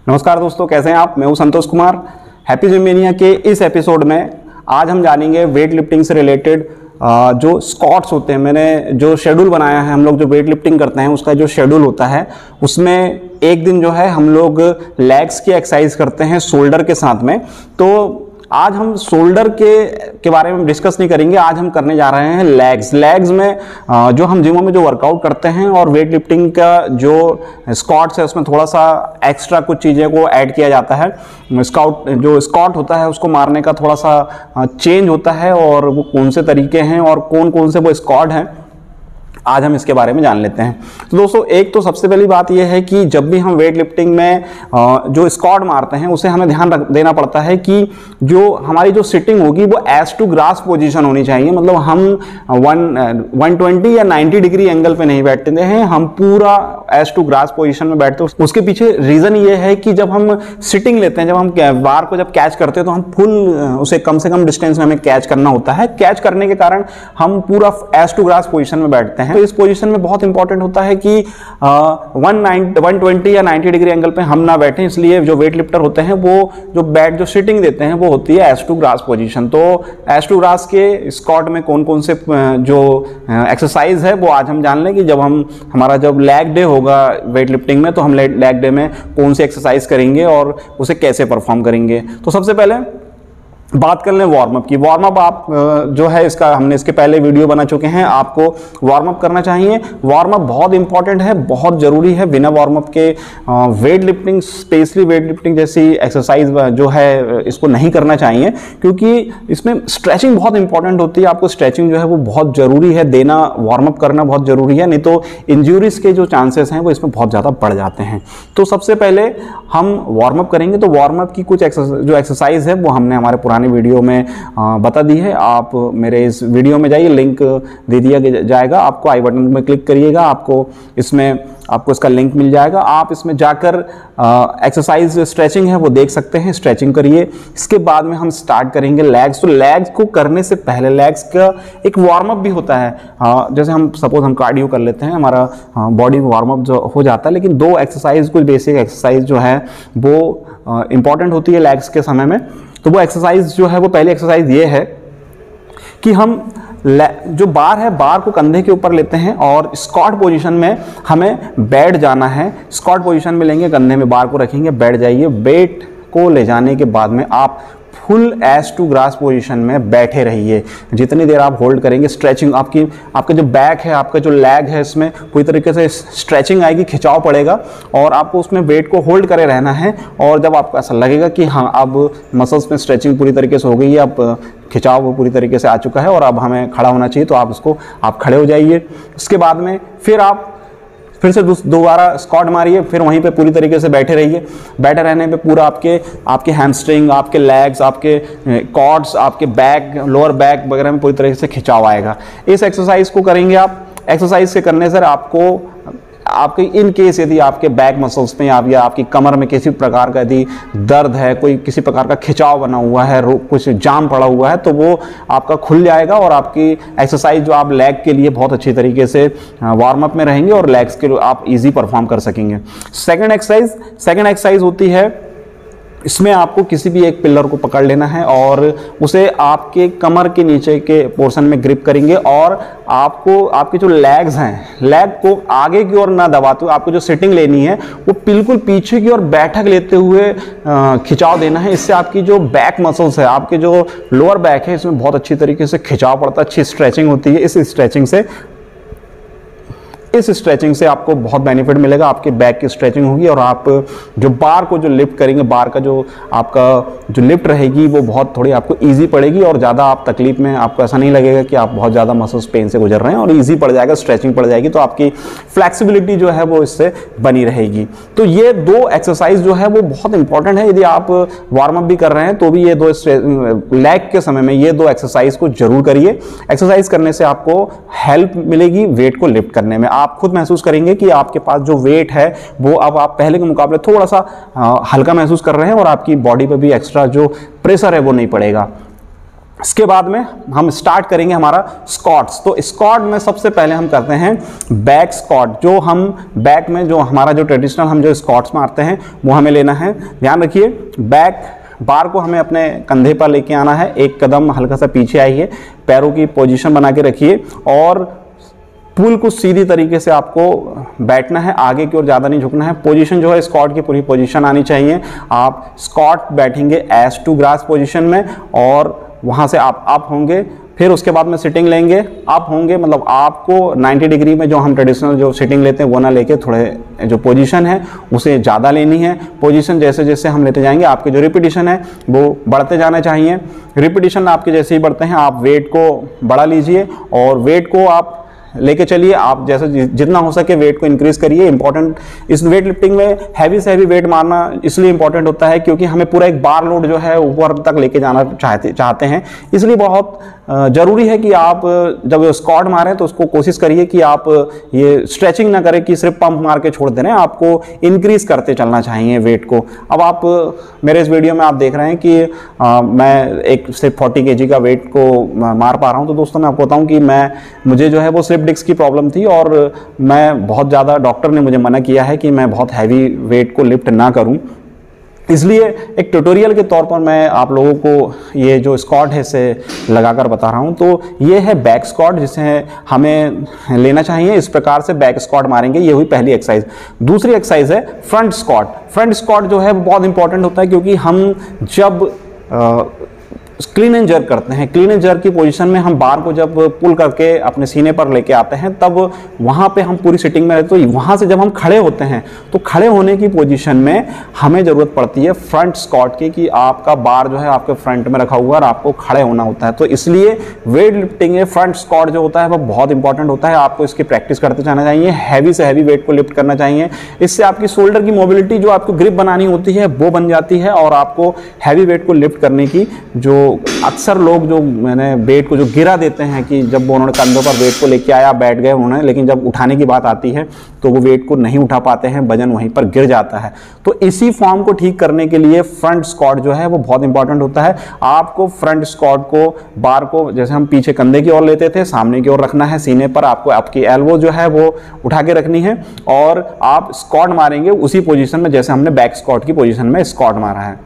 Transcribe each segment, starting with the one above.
नमस्कार दोस्तों, कैसे हैं आप। मैं हूं Santosh Kumar. Happy gym mania के इस एपिसोड में आज हम जानेंगे वेट लिफ्टिंग से रिलेटेड जो स्क्वाट्स होते हैं। मैंने जो शेड्यूल बनाया है, हम लोग जो वेट लिफ्टिंग करते हैं उसका जो शेड्यूल होता है उसमें एक दिन जो है हम लोग लेग्स की एक्सरसाइज करते हैं शोल्डर के साथ में। तो आज हम शोल्डर के बारे में डिस्कस नहीं करेंगे, आज हम करने जा रहे हैं लेग्स में जो हम जिमों में जो वर्कआउट करते हैं और वेट लिफ्टिंग का जो स्क्वाट्स है उसमें थोड़ा सा एक्स्ट्रा कुछ चीज़ें को ऐड किया जाता है। जो स्क्वाट होता है उसको मारने का थोड़ा सा चेंज होता है और वो कौन से तरीके हैं और कौन कौन से वो स्क्वाट हैं, आज हम इसके बारे में जान लेते हैं। तो दोस्तों, एक तो सबसे पहली बात यह है कि जब भी हम वेट लिफ्टिंग में जो स्क्वाट मारते हैं उसे हमें ध्यान देना पड़ता है कि जो हमारी जो सिटिंग होगी वो एज टू ग्रास पोजीशन होनी चाहिए। मतलब हम 120 या 90 डिग्री एंगल पे नहीं बैठते हैं, हम पूरा एज टू ग्रास पोजीशन में बैठते हैं। उसके पीछे रीजन ये है कि जब हम सिटिंग लेते हैं, जब हम बार को जब कैच करते हैं तो हम फुल उसे कम से कम डिस्टेंस में हमें कैच करना होता है। कैच करने के कारण हम पूरा एज टू ग्रास पोजीशन में बैठते हैं। तो इस पोजीशन में बहुत इंपॉर्टेंट होता है कि 120 या 90 डिग्री एंगल पे हम ना बैठें। इसलिए जो वेट लिफ्टर होते हैं वो जो सिटिंग देते हैं वो होती है एज टू ग्रास पोजीशन। तो एज टू ग्रास के स्क्वाट में कौन कौन से जो एक्सरसाइज है वो आज हम जान लें कि जब हमारा जब लेग डे होगा वेट लिफ्टिंग में तो हम लेग डे में कौन सी एक्सरसाइज करेंगे और उसे कैसे परफॉर्म करेंगे। तो सबसे पहले बात कर लें वार्म अप की। वार्म अप आप जो है हमने इसके पहले वीडियो बना चुके हैं, आपको वार्म अप करना चाहिए। वार्म अप बहुत इंपॉर्टेंट है, बहुत जरूरी है। बिना वार्म अप के weight lifting, specially weight lifting जैसी एक्सरसाइज जो है इसको नहीं करना चाहिए, क्योंकि इसमें स्ट्रेचिंग बहुत इंपॉर्टेंट होती है। आपको स्ट्रेचिंग जो है वो बहुत जरूरी है देना, वार्म अप करना बहुत जरूरी है, नहीं तो इंजरीज के जो चांसेस हैं वो इसमें बहुत ज़्यादा बढ़ जाते हैं। तो सबसे पहले हम वार्म अप करेंगे। तो वार्म अप की कुछ जो एक्सरसाइज है वो हमने हमारे पुराने वीडियो में बता दी है। आप मेरे इस वीडियो में जाइए, लिंक दे दिया जाएगा आपको, आई बटन में क्लिक करिएगा, आपको इसका लिंक मिल जाएगा। आप इसमें जाकर एक्सरसाइज स्ट्रेचिंग है वो देख सकते हैं, स्ट्रेचिंग करिए। इसके बाद में हम स्टार्ट करेंगे लेग्स। तो लेग्स को करने से पहले लेग्स का एक वार्म अप भी होता है। जैसे हम सपोज हम कार्डियो कर लेते हैं, हमारा बॉडी वार्म अप जो हो जाता है, लेकिन दो एक्सरसाइज, कुछ बेसिक एक्सरसाइज जो है वो इंपॉर्टेंट होती है लेग्स के समय में। तो वो एक्सरसाइज जो है वो पहली एक्सरसाइज ये है कि हम जो बार है, बार को कंधे के ऊपर लेते हैं और स्क्वाट पोजीशन में हमें बैठ जाना है। स्क्वाट पोजीशन में लेंगे, कंधे में बार को रखेंगे, बैठ जाइए। वेट को ले जाने के बाद में आप full edge to grass position में बैठे रहिए। जितनी देर आप होल्ड करेंगे, स्ट्रेचिंग आपका जो बैक है, आपका जो लेग है, इसमें पूरी तरीके से स्ट्रेचिंग आएगी, खिंचाव पड़ेगा और आपको उसमें वेट को होल्ड करे रहना है। और जब आपको ऐसा लगेगा कि हाँ अब मसल्स में स्ट्रेचिंग पूरी तरीके से हो गई है, अब खिंचाव पूरी तरीके से आ चुका है और अब हमें खड़ा होना चाहिए, तो आप खड़े हो जाइए। इसके बाद में फिर से दोबारा स्क्वाट मारिए, फिर वहीं पे पूरी तरीके से बैठे रहिए। बैठे रहने पे पूरा आपके हैमस्ट्रिंग, आपके लेग्स, आपके क्वाड्स, आपके बैक, लोअर बैक वगैरह में पूरी तरीके से खिंचाव आएगा। इस एक्सरसाइज को करेंगे आप। एक्सरसाइज के करने से आपके इन केस यदि आपके बैक मसल्स में या आपकी कमर में किसी प्रकार का यदि दर्द है, कोई किसी प्रकार का खिंचाव बना हुआ है, कुछ जाम पड़ा हुआ है, तो वो आपका खुल जाएगा और आपकी एक्सरसाइज जो आप लेग के लिए बहुत अच्छी तरीके से वार्म अप में रहेंगे और लेग्स के लिए आप इजी परफॉर्म कर सकेंगे। सेकंड एक्सरसाइज होती है, इसमें आपको किसी भी एक पिलर को पकड़ लेना है और उसे आपके कमर के नीचे के पोर्शन में ग्रिप करेंगे और आपके जो लेग्स हैं, लेग को आगे की ओर ना दबाते हुए आपको जो सिटिंग लेनी है वो बिल्कुल पीछे की ओर बैठक लेते हुए खिंचाव देना है। इससे आपकी जो बैक मसल्स है, आपके जो लोअर बैक है, इसमें बहुत अच्छी तरीके से खिंचाव पड़ता है, अच्छी स्ट्रेचिंग होती है। इस स्ट्रेचिंग से आपको बहुत बेनिफिट मिलेगा। आपके बैक की स्ट्रेचिंग होगी और आप जो बार को जो लिफ्ट करेंगे, बार का जो आपका जो लिफ्ट रहेगी वो बहुत थोड़ी आपको इजी पड़ेगी और ज़्यादा आप तकलीफ में, आपको ऐसा नहीं लगेगा कि आप बहुत ज़्यादा मसल्स पेन से गुजर रहे हैं और इजी पड़ जाएगा, स्ट्रेचिंग पड़ जाएगी, तो आपकी फ्लेक्सिबिलिटी जो है वो इससे बनी रहेगी। तो ये दो एक्सरसाइज जो है वो बहुत इंपॉर्टेंट है। यदि आप वार्म अप भी कर रहे हैं तो भी ये दो लेग के समय में ये दो एक्सरसाइज को जरूर करिए। एक्सरसाइज करने से आपको हेल्प मिलेगी वेट को लिफ्ट करने में। आप खुद महसूस करेंगे कि आपके पास जो वेट है वो अब आप पहले के मुकाबले थोड़ा सा हल्का महसूस कर रहे हैं और आपकी बॉडी पे भी एक्स्ट्रा जो प्रेशर है वो नहीं पड़ेगा। इसके बाद में हम स्टार्ट करेंगे हमारा स्क्वाट्स। तो स्क्वाट में सबसे पहले हम करते हैं बैक स्क्वाट। जो हम बैक में जो हमारा जो ट्रेडिशनल हम जो स्क्वाट्स मारते हैं वो हमें लेना है। ध्यान रखिए, बैक बार को हमें अपने कंधे पर लेके आना है, एक कदम हल्का सा पीछे आइए, पैरों की पोजीशन बना के रखिए और पुल को सीधी तरीके से आपको बैठना है, आगे की ओर ज़्यादा नहीं झुकना है। पोजीशन जो है स्क्वाट की पूरी पोजीशन आनी चाहिए। आप स्क्वाट बैठेंगे एस टू ग्रास पोजीशन में और वहाँ से आप अप होंगे, फिर उसके बाद में सिटिंग लेंगे, अप होंगे, मतलब आपको 90 डिग्री में जो हम ट्रेडिशनल जो सिटिंग लेते हैं वो ना लेके थोड़े जो पोजीशन है उसे ज़्यादा लेनी है। पोजीशन जैसे जैसे हम लेते जाएंगे आपके जो रिपीटिशन है वो बढ़ते जाना चाहिए। रिपीटिशन आपके जैसे ही बढ़ते हैं आप वेट को बढ़ा लीजिए और वेट को आप लेके चलिए। आप जैसे जितना हो सके वेट को इंक्रीज करिए। इंपॉर्टेंट इस वेट लिफ्टिंग में हैवी से हैवी वेट मारना इसलिए इंपॉर्टेंट होता है क्योंकि हमें पूरा एक बार लोड जो है ऊपर तक लेके जाना चाहते हैं। इसलिए बहुत जरूरी है कि आप जब स्क्वाट मारें तो उसको कोशिश करिए कि आप ये स्ट्रेचिंग ना करें कि सिर्फ पंप मार के छोड़ दे रहे हैं, आपको इंक्रीज करते चलना चाहिए वेट को। अब आप मेरे इस वीडियो में आप देख रहे हैं कि मैं एक सिर्फ 40 kg का वेट को मार पा रहा हूं। तो दोस्तों मैं आपको बताऊं कि मुझे जो है वो स्लिप डिस्क की प्रॉब्लम थी और मैं बहुत ज़्यादा, डॉक्टर ने मुझे मना किया है कि मैं बहुत हैवी वेट को लिफ्ट ना करूं। इसलिए एक ट्यूटोरियल के तौर पर मैं आप लोगों को ये जो स्क्वाट है इसे लगाकर बता रहा हूं। तो ये है बैक स्क्वाट जिसे हमें लेना चाहिए। इस प्रकार से बैक स्क्वाट मारेंगे। ये हुई पहली एक्सरसाइज। दूसरी एक्सरसाइज है फ्रंट स्क्वाट। फ्रंट स्क्वाट जो है वो बहुत इंपॉर्टेंट होता है क्योंकि हम जब क्लीन एंड जर्क करते हैं, क्लीन एंड जर्क की पोजीशन में हम बार को जब पुल करके अपने सीने पर लेके आते हैं तब वहाँ पे हम पूरी सिटिंग में रहते हैं। तो वहाँ से जब हम खड़े होते हैं तो खड़े होने की पोजीशन में हमें ज़रूरत पड़ती है फ्रंट स्क्वाट की, कि आपका बार जो है आपके फ्रंट में रखा हुआ और आपको खड़े होना होता है। तो इसलिए वेट लिफ्टिंग में फ्रंट स्क्वाट जो होता है वो बहुत इंपॉर्टेंट होता है। आपको इसकी प्रैक्टिस करते जाना चाहिए, हैवी से हैवी वेट को लिफ्ट करना चाहिए। इससे आपकी शोल्डर की मोबिलिटी जो आपको ग्रिप बनानी होती है वो बन जाती है और आपको हैवी वेट को लिफ्ट करने की जो अक्सर लोग जो मैंने वेट को जो गिरा देते हैं कि जब वो उन्होंने कंधों पर वेट को लेके आया बैठ गए उन्होंने, लेकिन जब उठाने की बात आती है तो वो वेट को नहीं उठा पाते हैं, वजन वहीं पर गिर जाता है। तो इसी फॉर्म को ठीक करने के लिए फ्रंट स्क्वाट जो है वो बहुत इंपॉर्टेंट होता है। आपको फ्रंट स्क्वाट को बार को जैसे हम पीछे कंधे की ओर लेते थे सामने की ओर रखना है, सीने पर आपको आपकी एल्बो जो है वो उठा के रखनी है और आप स्क्वाट मारेंगे उसी पोजीशन में जैसे हमने बैक स्क्वाट की पोजीशन में स्क्वाट मारा है।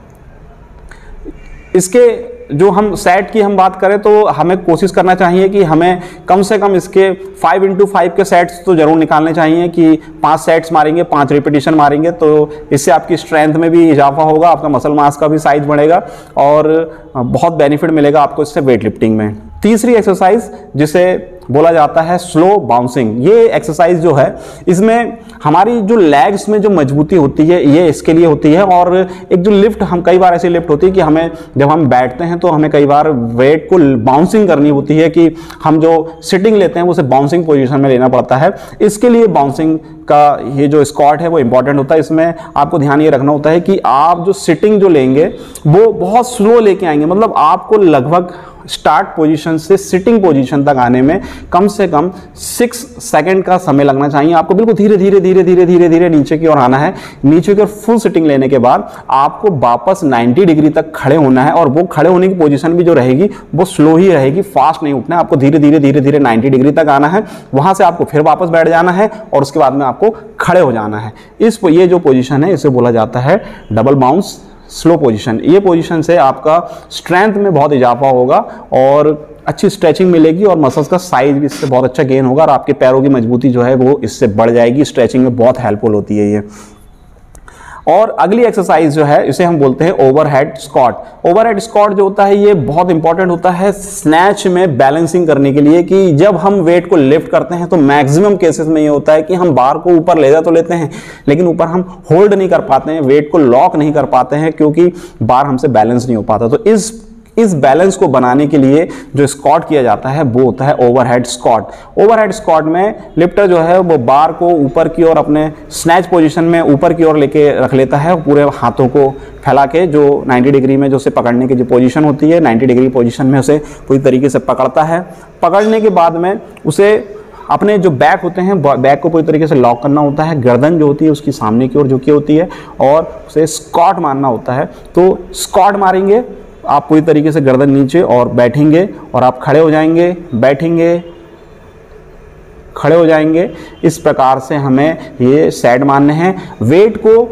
इसके जो हम सेट की हम बात करें तो हमें कोशिश करना चाहिए कि हमें कम से कम इसके 5x5 के सेट्स तो जरूर निकालने चाहिए कि 5 सेट्स मारेंगे, 5 रिपीटिशन मारेंगे। तो इससे आपकी स्ट्रेंथ में भी इजाफा होगा, आपका मसल मास का भी साइज बढ़ेगा और बहुत बेनिफिट मिलेगा आपको इससे वेट लिफ्टिंग में। तीसरी एक्सरसाइज जिसे बोला जाता है स्लो बाउंसिंग। ये एक्सरसाइज जो है इसमें हमारी जो लेग्स में जो मजबूती होती है ये इसके लिए होती है। और एक जो लिफ्ट हम कई बार ऐसी लिफ्ट होती है कि हमें जब हम बैठते हैं तो हमें कई बार वेट को बाउंसिंग करनी होती है कि हम जो सिटिंग लेते हैं उसे बाउंसिंग पोजीशन में लेना पड़ता है। इसके लिए बाउंसिंग का ये जो स्क्वाट है वो इंपॉर्टेंट होता है। इसमें आपको ध्यान ये रखना होता है कि आप जो सिटिंग जो लेंगे वो बहुत स्लो लेके आएंगे, मतलब आपको लगभग स्टार्ट पोजीशन से सिटिंग पोजीशन तक आने में कम से कम 6 सेकंड का समय लगना चाहिए। आपको बिल्कुल धीरे धीरे धीरे धीरे धीरे धीरे नीचे की ओर आना है। नीचे की ओर फुल सिटिंग लेने के बाद आपको वापस 90 डिग्री तक खड़े होना है और वो खड़े होने की पोजीशन भी जो रहेगी वो स्लो ही रहेगी, फास्ट नहीं उठना है। आपको धीरे धीरे धीरे धीरे 90 डिग्री तक आना है, वहां से आपको फिर वापस बैठ जाना है और उसके बाद में आपको खड़े हो जाना है। ये जो पोजीशन है इसे बोला जाता है डबल बाउंस स्लो पोजीशन। ये पोजीशन से आपका स्ट्रेंथ में बहुत इजाफा होगा और अच्छी स्ट्रेचिंग मिलेगी और मसल्स का साइज भी इससे बहुत अच्छा गेन होगा और आपके पैरों की मजबूती जो है वो इससे बढ़ जाएगी। स्ट्रेचिंग में बहुत हेल्पफुल होती है ये। और अगली एक्सरसाइज जो है इसे हम बोलते हैं ओवरहेड स्क्वाट। ओवरहेड स्क्वाट जो होता है ये बहुत इंपॉर्टेंट होता है स्नैच में बैलेंसिंग करने के लिए, कि जब हम वेट को लिफ्ट करते हैं तो मैक्सिमम केसेस में ये होता है कि हम बार को ऊपर ले जा तो लेते हैं लेकिन ऊपर हम होल्ड नहीं कर पाते हैं, वेट को लॉक नहीं कर पाते हैं क्योंकि बार हमसे बैलेंस नहीं हो पाता। तो इस बैलेंस को बनाने के लिए जो स्क्वाट किया जाता है वो होता है ओवरहेड स्क्वाट। ओवरहेड स्क्वाट में लिफ्टर जो है वो बार को ऊपर की ओर अपने स्नैच पोजीशन में ऊपर की ओर लेके रख लेता है, पूरे हाथों को फैला के जो 90 डिग्री में जो उसे पकड़ने की जो पोजीशन होती है 90 डिग्री पोजीशन में उसे पूरी तरीके से पकड़ता है। पकड़ने के बाद में उसे अपने जो बैक होते हैं बैक को पूरी तरीके से लॉक करना होता है, गर्दन जो होती है उसकी सामने की ओर झुकी होती है और उसे स्क्वाट मारना होता है। तो स्क्वाट मारेंगे आप पूरी तरीके से गर्दन नीचे और बैठेंगे और आप खड़े हो जाएंगे, बैठेंगे, खड़े हो जाएंगे। इस प्रकार से हमें ये सेट मारने हैं। वेट को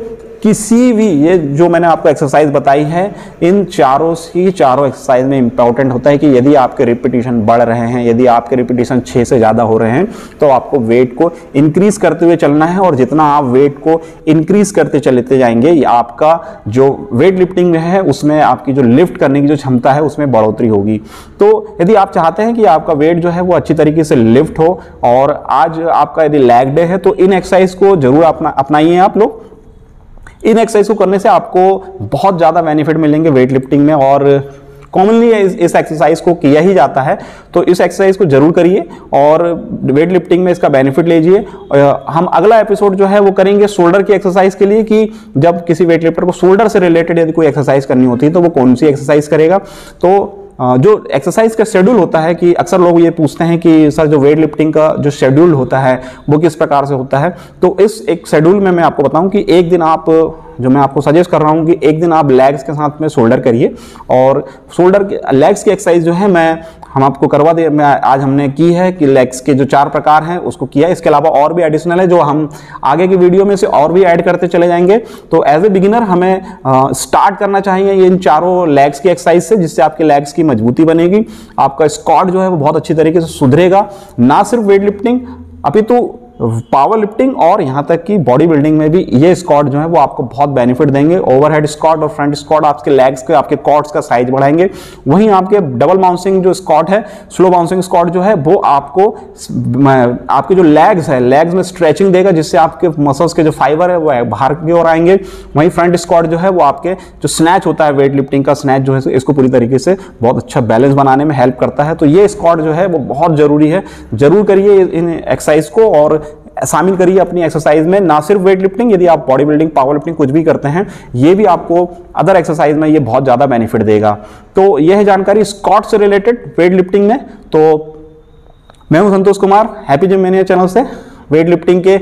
किसी भी, ये जो मैंने आपको एक्सरसाइज बताई है, इन चारों एक्सरसाइज में इंपॉर्टेंट होता है कि यदि आपके रिपीटिशन बढ़ रहे हैं, यदि आपके रिपीटिशन 6 से ज़्यादा हो रहे हैं, तो आपको वेट को इंक्रीज करते हुए चलना है। और जितना आप वेट को इंक्रीज करते चलते जाएंगे, आपका जो वेट लिफ्टिंग में है उसमें आपकी जो लिफ्ट करने की जो क्षमता है उसमें बढ़ोतरी होगी। तो यदि आप चाहते हैं कि आपका वेट जो है वो अच्छी तरीके से लिफ्ट हो, और आज आपका यदि लैग डे है, तो इन एक्सरसाइज को जरूर अपनाइए आप लोग। इन एक्सरसाइज को करने से आपको बहुत ज़्यादा बेनिफिट मिलेंगे वेट लिफ्टिंग में, और कॉमनली इस एक्सरसाइज को किया ही जाता है। तो इस एक्सरसाइज को जरूर करिए और वेट लिफ्टिंग में इसका बेनिफिट लीजिए। हम अगला एपिसोड जो है वो करेंगे शोल्डर की एक्सरसाइज के लिए, कि जब किसी वेट लिफ्टर को शोल्डर से रिलेटेड यदि कोई एक्सरसाइज करनी होती है तो वो कौन सी एक्सरसाइज करेगा। तो जो एक्सरसाइज का शेड्यूल होता है, कि अक्सर लोग ये पूछते हैं कि सर जो वेट लिफ्टिंग का जो शेड्यूल होता है वो किस प्रकार से होता है। तो इस एक शेड्यूल में मैं आपको बताऊं कि एक दिन आप, जो मैं आपको सजेस्ट कर रहा हूं कि एक दिन आप लेग्स के साथ में शोल्डर करिए, और शोल्डर के लेग्स की एक्सरसाइज जो है हम आपको करवा दे, आज हमने की है कि लेग्स के जो 4 प्रकार हैं उसको किया। इसके अलावा और भी एडिशनल है जो हम आगे की वीडियो में से और भी ऐड करते चले जाएंगे। तो एज ए बिगिनर हमें स्टार्ट करना चाहिए इन चारों लेग्स की एक्सरसाइज से, जिससे आपके लेग्स की मजबूती बनेगी, आपका स्क्वाट जो है वो बहुत अच्छी तरीके से सुधरेगा। ना सिर्फ वेट लिफ्टिंग अपितु पावर लिफ्टिंग और यहां तक कि बॉडी बिल्डिंग में भी ये स्क्वाट जो है वो आपको बहुत बेनिफिट देंगे। ओवरहेड स्क्वाट और फ्रंट स्क्वाट आपके लेग्स के, आपके क्वाड्स का साइज बढ़ाएंगे। वहीं आपके डबल बाउंसिंग जो स्क्वाट है, स्लो बाउंसिंग स्क्वाट जो है वो आपको आपके जो लेग्स है, लेग्स में स्ट्रेचिंग देगा, जिससे आपके मसल्स के जो फाइबर है वो बाहर की ओर आएंगे। वहीं फ्रंट स्क्वाट जो है वो आपके जो स्नैच होता है, वेट लिफ्टिंग का स्नैच जो है, इसको पूरी तरीके से बहुत अच्छा बैलेंस बनाने में हेल्प करता है। तो ये स्क्वाट जो है वो बहुत जरूरी है, जरूर करिए इन एक्सरसाइज को और शामिल करिए अपनी एक्सरसाइज में। ना सिर्फ वेट लिफ्टिंग, यदि आप बॉडी बिल्डिंग, पावर लिफ्टिंग कुछ भी करते हैं, ये भी आपको अदर एक्सरसाइज में ये बहुत ज्यादा बेनिफिट देगा। तो यह है जानकारी स्क्वाट से रिलेटेड वेट लिफ्टिंग में। तो मैं हूं Santosh Kumar, happy gym mania channel से। वेट लिफ्टिंग के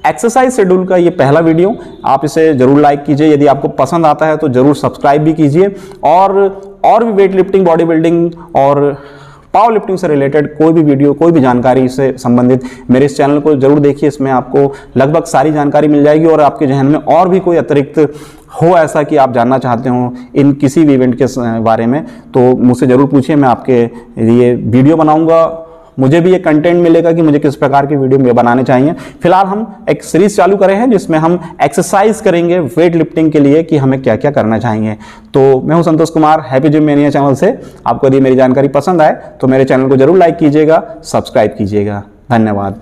एक्सरसाइज शेड्यूल का ये पहला वीडियो, आप इसे जरूर लाइक कीजिए। यदि आपको पसंद आता है तो जरूर सब्सक्राइब भी कीजिए। और भी वेट लिफ्टिंग, बॉडी बिल्डिंग और पावर लिफ्टिंग से रिलेटेड कोई भी वीडियो, कोई भी जानकारी से संबंधित मेरे इस चैनल को जरूर देखिए। इसमें आपको लगभग सारी जानकारी मिल जाएगी, और आपके जहन में और भी कोई अतिरिक्त हो ऐसा कि आप जानना चाहते हो इन किसी भी इवेंट के बारे में, तो मुझसे जरूर पूछिए। मैं आपके लिए वीडियो बनाऊंगा, मुझे भी ये कंटेंट मिलेगा कि मुझे किस प्रकार की वीडियो बनाने चाहिए। फिलहाल हम एक सीरीज चालू करे हैं जिसमें हम एक्सरसाइज करेंगे वेट लिफ्टिंग के लिए कि हमें क्या क्या करना चाहिए। तो मैं हूं Santosh Kumar, happy gym mania channel से। आपको यदि मेरी जानकारी पसंद आए तो मेरे चैनल को जरूर लाइक कीजिएगा, सब्सक्राइब कीजिएगा। धन्यवाद।